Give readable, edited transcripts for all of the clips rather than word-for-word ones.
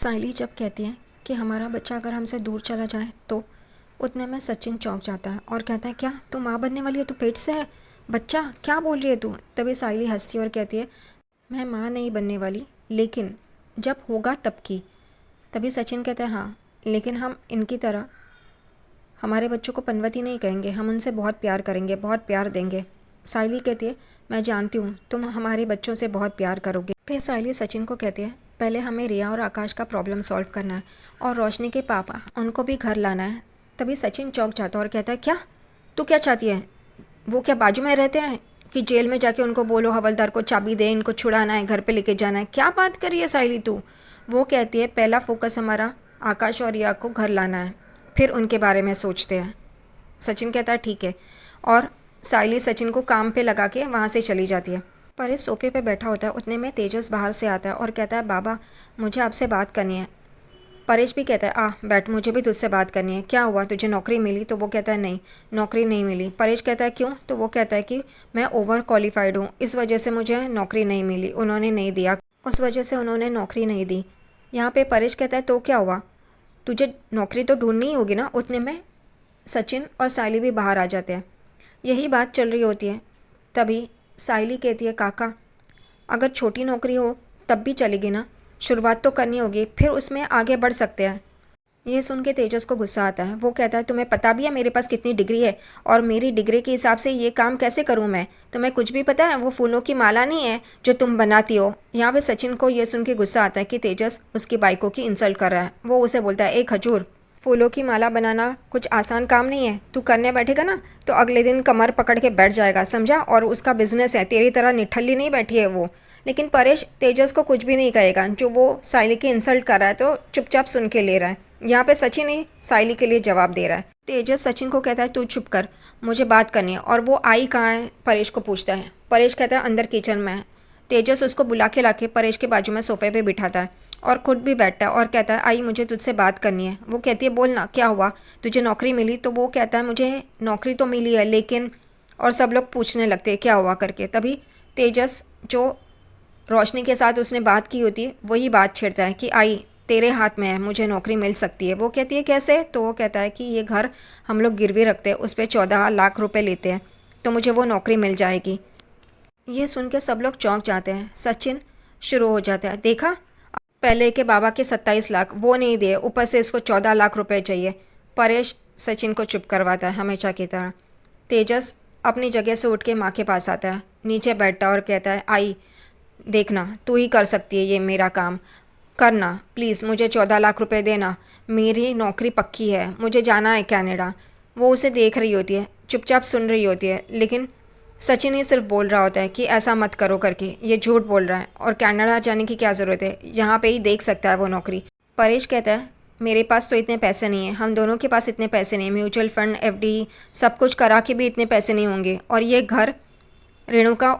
साइली जब कहती है कि हमारा बच्चा अगर हमसे दूर चला जाए तो उतने में सचिन चौंक जाता है और कहता है, क्या तू माँ बनने वाली है? तू पेट से है? बच्चा क्या बोल रही है तू? तभी साइली हंसती है और कहती है, मैं माँ नहीं बनने वाली, लेकिन जब होगा तब की। तभी सचिन कहता है, हाँ, लेकिन हम इनकी तरह हमारे बच्चों को पनवती नहीं कहेंगे, हम उनसे बहुत प्यार करेंगे, बहुत प्यार देंगे। साइली कहती है, मैं जानती हूँ तुम हमारे बच्चों से बहुत प्यार करोगे। फिर साइली सचिन को कहती है, पहले हमें रिया और आकाश का प्रॉब्लम सॉल्व करना है और रोशनी के पापा उनको भी घर लाना है। तभी सचिन चौंक जाता है और कहता है, क्या तू क्या चाहती है? वो क्या बाजू में रहते हैं कि जेल में जाके उनको बोलो हवलदार को चाबी दे, इनको छुड़ाना है, घर पे लेके जाना है? क्या बात कर रही है साइली तू? वो कहती है, पहला फोकस हमारा आकाश और रिया को घर लाना है, फिर उनके बारे में सोचते हैं। सचिन कहता है, ठीक है। और साइली सचिन को काम पे लगा के वहाँ से चली जाती है। परेश सोफे पे बैठा होता है, उतने में तेजस बाहर से आता है और कहता है, बाबा मुझे आपसे बात करनी है। परेश भी कहता है, आ बैठ, मुझे भी तुझसे बात करनी है। क्या हुआ, तुझे नौकरी मिली? तो वो कहता है, नहीं, नौकरी नहीं मिली। परेश कहता है, क्यों? तो वो कहता है कि मैं ओवर क्वालिफाइड हूँ, इस वजह से मुझे नौकरी नहीं मिली, उन्होंने नहीं दिया, उस वजह से उन्होंने नौकरी नहीं दी। यहाँ पे परेश कहता है, तो क्या हुआ, तुझे नौकरी तो ढूंढनी ही होगी ना। उतने में सचिन और साइली भी बाहर आ जाते हैं। यही बात चल रही होती है। तभी साइली कहती है, काका अगर छोटी नौकरी हो तब भी चलेगी ना, शुरुआत तो करनी होगी, फिर उसमें आगे बढ़ सकते हैं। ये सुन के तेजस को गुस्सा आता है। वो कहता है, तुम्हें पता भी है मेरे पास कितनी डिग्री है और मेरी डिग्री के हिसाब से ये काम कैसे करूँ मैं? तुम्हें कुछ भी पता है? वो फूलों की माला नहीं है जो तुम बनाती हो। यहाँ पे सचिन को ये सुन के गुस्सा आता है कि तेजस उसकी बाइकों की इंसल्ट कर रहा है। वो उसे बोलता है, एक खजूर, फूलों की माला बनाना कुछ आसान काम नहीं है। तू करने बैठेगा ना तो अगले दिन कमर पकड़ के बैठ जाएगा, समझा? और उसका बिजनेस है, तेरी तरह निठल्ली नहीं बैठी है वो। लेकिन परेश तेजस को कुछ भी नहीं कहेगा, जो वो साइली की इंसल्ट कर रहा है तो चुपचाप सुन के ले रहा है। यहाँ पे सचिन ही साइली के लिए जवाब दे रहा है। तेजस सचिन को कहता है, तू चुप कर, मुझे बात करनी है। और वो आई कहाँ है, परेश को पूछता है। परेश कहता है, अंदर किचन में है। तेजस उसको बुला के लाके परेश के बाजू में सोफे पे बिठाता है और खुद भी बैठता है और कहता है, आई मुझे तुझसे बात करनी है। वो कहती है, बोल ना, क्या हुआ, तुझे नौकरी मिली? तो वो कहता है, मुझे नौकरी तो मिली है लेकिन, और सब लोग पूछने लगते हैं क्या हुआ करके। तभी तेजस जो रोशनी के साथ उसने बात की होती है वही बात छेड़ता है कि आई तेरे हाथ में है, मुझे नौकरी मिल सकती है। वो कहती है, कैसे? तो वो कहता है कि ये घर हम लोग गिरवी रखते हैं, उस पर 14 लाख रुपए लेते हैं, तो मुझे वो नौकरी मिल जाएगी। ये सुन के सब लोग चौंक जाते हैं। सचिन शुरू हो जाता है, देखा, पहले के बाबा के 27 लाख वो नहीं दिए, ऊपर से इसको 14 लाख रुपए चाहिए। परेश सचिन को चुप करवाता है हमेशा की तरह। तेजस अपनी जगह से उठ के माँ के पास आता है, नीचे बैठता और कहता है, आई देखना, तू ही कर सकती है ये मेरा काम, करना प्लीज़, मुझे 14 लाख रुपए देना, मेरी नौकरी पक्की है, मुझे जाना है कनाडा। वो उसे देख रही होती है, चुपचाप सुन रही होती है, लेकिन सचिन ही सिर्फ बोल रहा होता है कि ऐसा मत करो करके, ये झूठ बोल रहा है और कनाडा जाने की क्या ज़रूरत है, यहाँ पे ही देख सकता है वो नौकरी। परेश कहता है, मेरे पास तो इतने पैसे नहीं हैं, हम दोनों के पास इतने पैसे नहीं, म्यूचुअल फंड, एफडी सब कुछ करा के भी इतने पैसे नहीं होंगे। और ये घर, रेणुका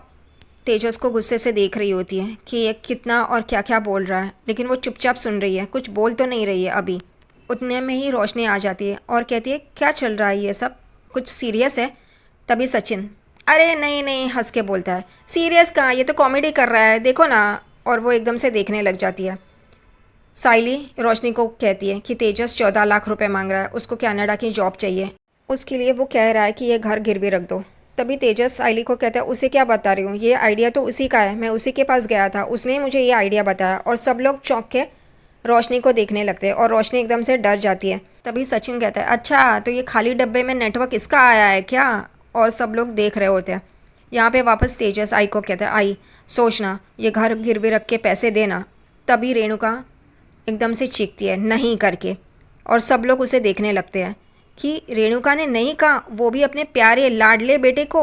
तेजस को गुस्से से देख रही होती है कि ये कितना और क्या क्या बोल रहा है, लेकिन वो चुपचाप सुन रही है, कुछ बोल तो नहीं रही है अभी। उतने में ही रोशनी आ जाती है और कहती है, क्या चल रहा है ये सब, कुछ सीरियस है? तभी सचिन, अरे नहीं नहीं, हंस के बोलता है, सीरियस कहाँ, ये तो कॉमेडी कर रहा है, देखो ना। और वो एकदम से देखने लग जाती है। साइली रोशनी को कहती है कि तेजस 14 लाख रुपए मांग रहा है, उसको कनाडा की जॉब चाहिए, उसके लिए वो कह रहा है कि ये घर गिरवी रख दो। तभी तेजस साइली को कहता है, उसे क्या बता रही हूँ, ये आइडिया तो उसी का है, मैं उसी के पास गया था, उसने ही मुझे ये आइडिया बताया। और सब लोग चौंक के रोशनी को देखने लगते हैं और रोशनी एकदम से डर जाती है। तभी सचिन कहता है, अच्छा तो ये खाली डब्बे में नेटवर्क इसका आया है क्या? और सब लोग देख रहे होते हैं। यहाँ पे वापस तेजस आई को कहता है, आई सोचना, ये घर गिरवी रख के पैसे देना। तभी रेणुका एकदम से चीखती है, नहीं करके, और सब लोग उसे देखने लगते हैं कि रेणुका ने नहीं कहा, वो भी अपने प्यारे लाडले बेटे को,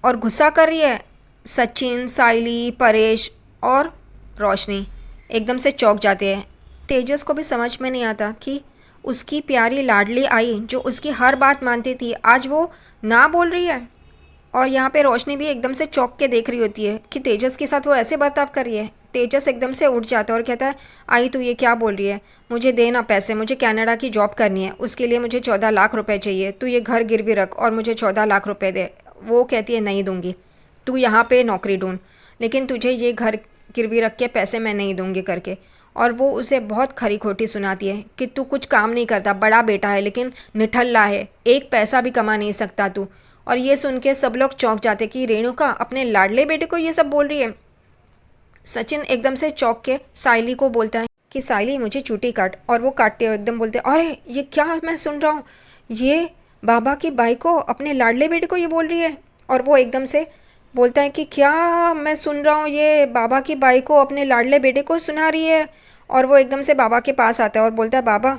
और गुस्सा कर रही है। सचिन, साइली, परेश और रोशनी एकदम से चौंक जाते हैं। तेजस को भी समझ में नहीं आता कि उसकी प्यारी लाडली आई जो उसकी हर बात मानती थी, आज वो ना बोल रही है। और यहाँ पे रोशनी भी एकदम से चौंक के देख रही होती है कि तेजस के साथ वो ऐसे बर्ताव कर रही है। तेजस एकदम से उठ जाता है और कहता है, आई तू ये क्या बोल रही है, मुझे देना पैसे, मुझे कनाडा की जॉब करनी है, उसके लिए मुझे 14 लाख रुपए चाहिए, तू ये घर गिरवी रख और मुझे 14 लाख रुपए दे। वो कहती है, नहीं दूंगी, तू यहाँ पे नौकरी ढूंढ, लेकिन तुझे ये घर गिरवी रख के पैसे मैं नहीं दूंगी करके। और वो उसे बहुत खरी खोटी सुनाती है कि तू कुछ काम नहीं करता, बड़ा बेटा है लेकिन निठल्ला है, एक पैसा भी कमा नहीं सकता तू। और ये सुन के सब लोग चौंक जाते कि रेणुका अपने लाडले बेटे को ये सब बोल रही है। सचिन एकदम से चौंक के साइली को बोलता है कि साइली मुझे चूटी काट, और वो काटते हुए एकदम बोलते हैं अरे ये क्या मैं सुन रहा हूँ, ये बाबा की बाई को अपने लाडले बेटे को ये बोल रही है। और वो एकदम से बोलता है कि क्या मैं सुन रहा हूँ, ये बाबा की बाई को अपने लाडले बेटे को सुना रही है। और वो एकदम से बाबा के पास आता है और बोलता है बाबा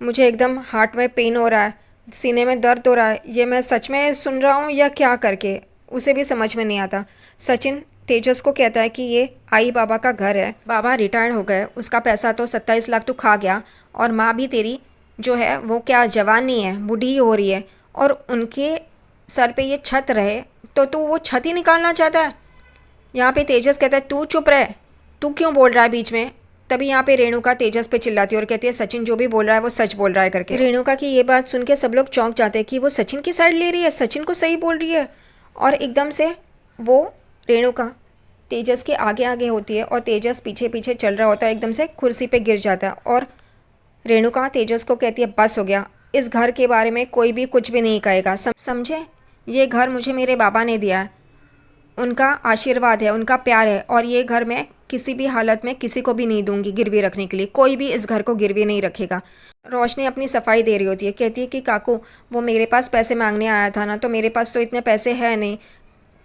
मुझे एकदम हार्ट में पेन हो रहा है, सीने में दर्द हो रहा है, ये मैं सच में सुन रहा हूँ या क्या करके उसे भी समझ में नहीं आता। सचिन तेजस को कहता है कि ये आई बाबा का घर है, बाबा रिटायर्ड हो गए, उसका पैसा तो 27 लाख तो खा गया, और माँ भी तेरी जो है वो क्या जवान नहीं है, बूढ़ी हो रही है, और उनके सर पे ये छत रहे तो तू वो छत ही निकालना चाहता है। यहाँ पे तेजस कहता है तू चुप रहे, तू क्यों बोल रहा है बीच में। तभी यहाँ पे रेणुका तेजस पे चिल्लाती है और कहती है सचिन जो भी बोल रहा है वो सच बोल रहा है करके। रेणुका की ये बात सुन के सब लोग चौंक जाते हैं कि वो सचिन की साइड ले रही है, सचिन को सही बोल रही है। और एकदम से वो रेणुका तेजस के आगे आगे होती है और तेजस पीछे पीछे चल रहा होता है, एकदम से कुर्सी पे गिर जाता है। और रेणुका तेजस को कहती है बस हो गया, इस घर के बारे में कोई भी कुछ भी नहीं कहेगा, समझे। ये घर मुझे मेरे बाबा ने दिया है, उनका आशीर्वाद है, उनका प्यार है, और ये घर मैं किसी भी हालत में किसी को भी नहीं दूंगी गिरवी रखने के लिए, कोई भी इस घर को गिरवी नहीं रखेगा। रोशनी अपनी सफाई दे रही होती है, कहती है कि काकू वो मेरे पास पैसे मांगने आया था ना, तो मेरे पास तो इतने पैसे हैं नहीं।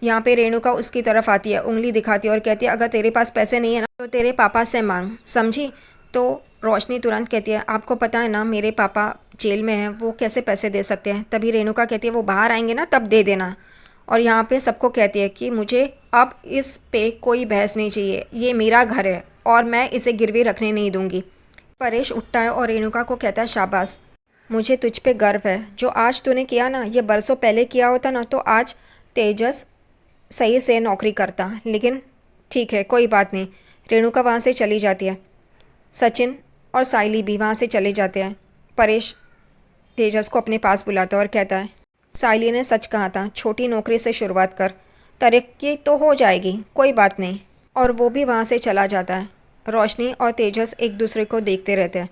यहाँ पे रेणुका उसकी तरफ आती है, उंगली दिखाती है और कहती है अगर तेरे पास पैसे नहीं है ना तो तेरे पापा से मांग, समझी। तो रोशनी तुरंत कहती है आपको पता है ना मेरे पापा जेल में हैं, वो कैसे पैसे दे सकते हैं। तभी रेणुका कहती है वो बाहर आएंगे ना तब दे देना। और यहाँ पे सबको कहती है कि मुझे अब इस पे कोई बहस नहीं चाहिए, ये मेरा घर है और मैं इसे गिरवी रखने नहीं दूंगी। परेश उठता है और रेणुका को कहता है शाबाश, मुझे तुझ पे गर्व है, जो आज तूने किया ना ये बरसों पहले किया होता ना तो आज तेजस सही से नौकरी करता, लेकिन ठीक है कोई बात नहीं। रेणुका वहाँ से चली जाती है, सचिन और साइली भी वहाँ से चले जाते हैं। परेश तेजस को अपने पास बुलाता है और कहता है साइली ने सच कहा था, छोटी नौकरी से शुरुआत कर, तरक्की तो हो जाएगी, कोई बात नहीं। और वो भी वहाँ से चला जाता है। रोशनी और तेजस एक दूसरे को देखते रहते हैं।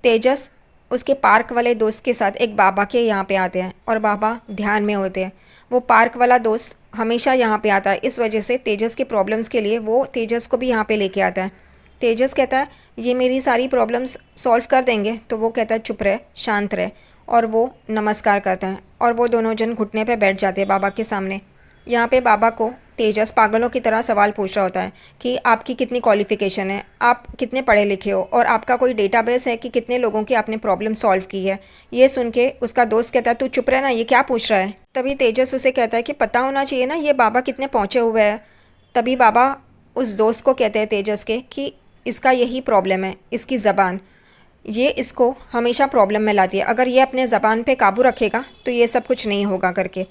तेजस उसके पार्क वाले दोस्त के साथ एक बाबा के यहाँ पे आते हैं और बाबा ध्यान में होते हैं। वो पार्क वाला दोस्त हमेशा यहाँ पे आता है, इस वजह से तेजस के प्रॉब्लम्स के लिए वो तेजस को भी यहाँ पे लेके आता है। तेजस कहता है ये मेरी सारी प्रॉब्लम्स सॉल्व कर देंगे, तो वो कहता है चुप रहे, शांत रहे, और वो नमस्कार करता है और वो दोनों जन घुटने पे बैठ जाते हैं बाबा के सामने। यहाँ पे बाबा को तेजस पागलों की तरह सवाल पूछ रहा होता है कि आपकी कितनी क्वालिफ़िकेशन है, आप कितने पढ़े लिखे हो, और आपका कोई डेटाबेस है कि कितने लोगों की आपने प्रॉब्लम सॉल्व की है। ये सुन के उसका दोस्त कहता है तू चुप रह ना, ये क्या पूछ रहा है। तभी तेजस उसे कहता है कि पता होना चाहिए ना ये बाबा कितने पहुँचे हुए हैं। तभी बाबा उस दोस्त को कहते हैं तेजस के कि इसका यही प्रॉब्लम है, इसकी ज़बान, ये इसको हमेशा प्रॉब्लम में लाती है, अगर ये अपने ज़बान पे काबू रखेगा तो ये सब कुछ नहीं होगा करके।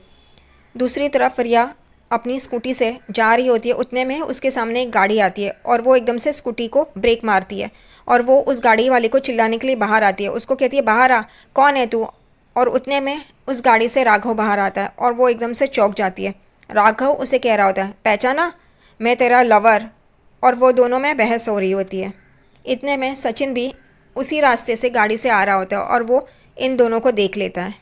दूसरी तरफ रिया अपनी स्कूटी से जा रही होती है, उतने में उसके सामने एक गाड़ी आती है और वो एकदम से स्कूटी को ब्रेक मारती है और वो उस गाड़ी वाले को चिल्लाने के लिए बाहर आती है। उसको कहती है बाहर आ, कौन है तू। और उतने में उस गाड़ी से राघव बाहर आता है और वो एकदम से चौंक जाती है। राघव उसे कह रहा होता है पहचाना, मैं तेरा लवर। और वो दोनों में बहस हो रही होती है। इतने में सचिन भी उसी रास्ते से गाड़ी से आ रहा होता है और वो इन दोनों को देख लेता है।